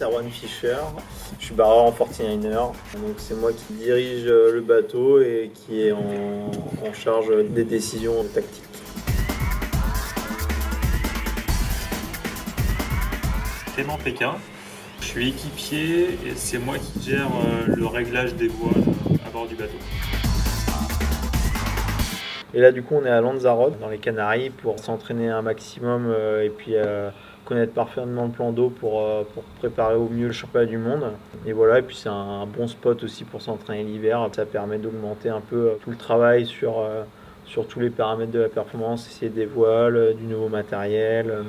Erwan Fischer, je suis barreur en 49er, donc c'est moi qui dirige le bateau et qui est en charge des décisions tactiques. Clément Pékin, je suis équipier et c'est moi qui gère le réglage des voiles à bord du bateau. Et là du coup on est à Lanzarote dans les Canaries pour s'entraîner un maximum et puis connaître parfaitement le plan d'eau pour préparer au mieux le championnat du monde. Et voilà, et puis c'est un bon spot aussi pour s'entraîner l'hiver. Ça permet d'augmenter un peu tout le travail sur tous les paramètres de la performance, essayer des voiles, du nouveau matériel,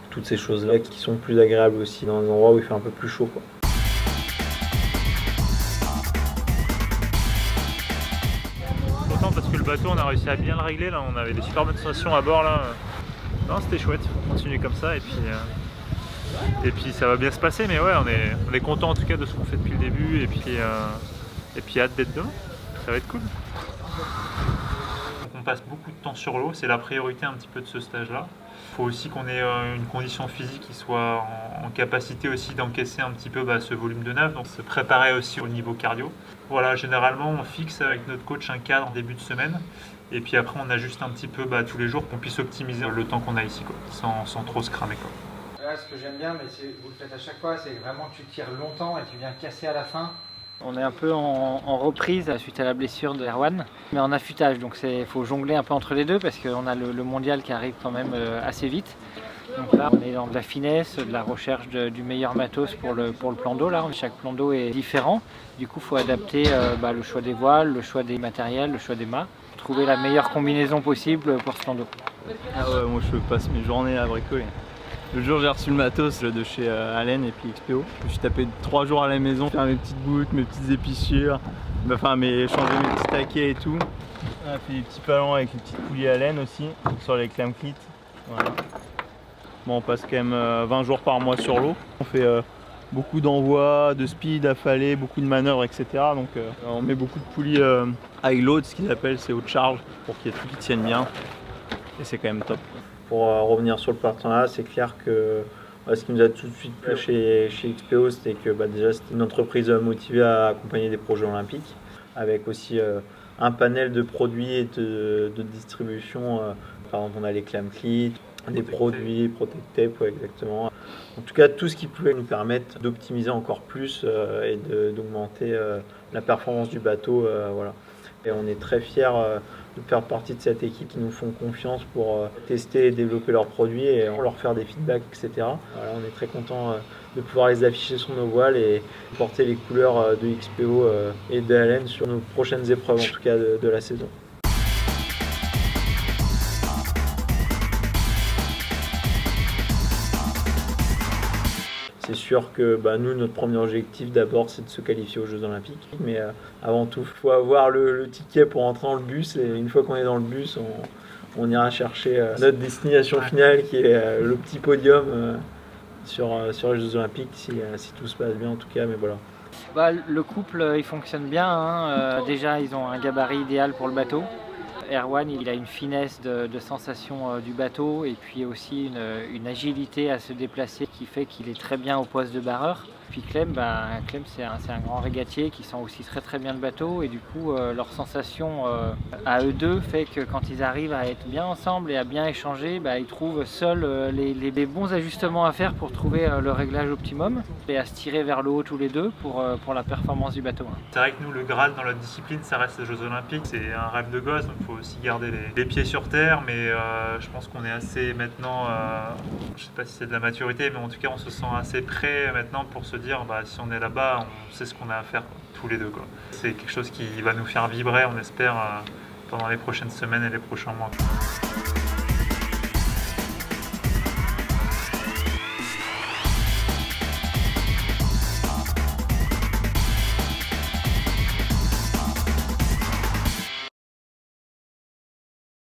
toutes ces choses-là qui sont plus agréables aussi dans des endroits où il fait un peu plus chaud, quoi. Content parce que le bateau on a réussi à bien le régler là, on avait des super bonnes sensations à bord là. Non, c'était chouette, faut continuer comme ça et puis ça va bien se passer, mais ouais on est content en tout cas de ce qu'on fait depuis le début et puis hâte d'être demain, ça va être cool. Donc on passe beaucoup de temps sur l'eau, c'est la priorité un petit peu de ce stage là. Il faut aussi qu'on ait une condition physique qui soit en capacité aussi d'encaisser un petit peu ce volume de nave, donc se préparer aussi au niveau cardio. Voilà, généralement on fixe avec notre coach un cadre en début de semaine. Et puis après on ajuste un petit peu tous les jours pour qu'on puisse optimiser le temps qu'on a ici, quoi, sans trop se cramer, quoi. Là, ce que j'aime bien, mais vous le faites à chaque fois, c'est vraiment que tu tires longtemps et tu viens casser à la fin. On est un peu en reprise suite à la blessure de Erwan, mais en affûtage, donc il faut jongler un peu entre les deux parce qu'on a le mondial qui arrive quand même assez vite. Donc là on est dans de la finesse, de la recherche du meilleur matos pour le plan d'eau. Là, chaque plan d'eau est différent, du coup il faut adapter le choix des voiles, le choix des matériels, le choix des mâts. Trouver la meilleure combinaison possible pour ce plan d'eau. Ah ouais, moi je passe mes journées à bricoler. Le jour j'ai reçu le matos de chez Allen et puis XPO. Je me suis tapé 3 jours à la maison, faire mes petites gouttes, mes petites épissures, changer mes petits taquets et tout. On a fait des petits palans avec les petites poulies Allen aussi, sur les clam clits. Voilà. Bon, on passe quand même 20 jours par mois sur l'eau. On fait beaucoup d'envois, de speed, affalés, beaucoup de manœuvres, etc. Donc on met beaucoup de poulies high load, ce qu'ils appellent, c'est haute charge, pour qu'il y ait tout qui tienne bien. Et c'est quand même top. Pour revenir sur le partenariat, c'est clair que ce qui nous a tout de suite plu chez XPO, c'était que déjà c'était une entreprise motivée à accompagner des projets olympiques, avec aussi un panel de produits et de distribution. Par exemple, on a les clam clits, des produits, Protect Tape, ouais, exactement. En tout cas, tout ce qui pouvait nous permettre d'optimiser encore plus et d'augmenter la performance du bateau. Voilà. Et on est très fiers de faire partie de cette équipe qui nous font confiance pour tester et développer leurs produits et leur faire des feedbacks, etc. Voilà, on est très content de pouvoir les afficher sur nos voiles et porter les couleurs de XPO et d'Allen sur nos prochaines épreuves, en tout cas de la saison. C'est sûr que nous, notre premier objectif d'abord, c'est de se qualifier aux Jeux Olympiques. Mais avant tout, il faut avoir le ticket pour entrer dans le bus. Et une fois qu'on est dans le bus, on ira chercher notre destination finale qui est le petit podium sur les Jeux Olympiques, si tout se passe bien en tout cas. Mais voilà. Le couple il fonctionne bien, hein. Déjà ils ont un gabarit idéal pour le bateau. Erwan il a une finesse de sensation du bateau et puis aussi une agilité à se déplacer qui fait qu'il est très bien au poste de barreur. Puis Clem c'est un grand régatier qui sent aussi très très bien le bateau et du coup leur sensation à eux deux fait que quand ils arrivent à être bien ensemble et à bien échanger, ils trouvent seuls les bons ajustements à faire pour trouver le réglage optimum et à se tirer vers le haut tous les deux pour la performance du bateau. C'est vrai que nous le Graal dans notre discipline ça reste les Jeux Olympiques, c'est un rêve de gosse donc il faut aussi garder les pieds sur terre mais je pense qu'on est assez maintenant, je sais pas si c'est de la maturité mais en tout cas on se sent assez prêt maintenant pour se dire si on est là-bas, on sait ce qu'on a à faire tous les deux, quoi. C'est quelque chose qui va nous faire vibrer, on espère, pendant les prochaines semaines et les prochains mois.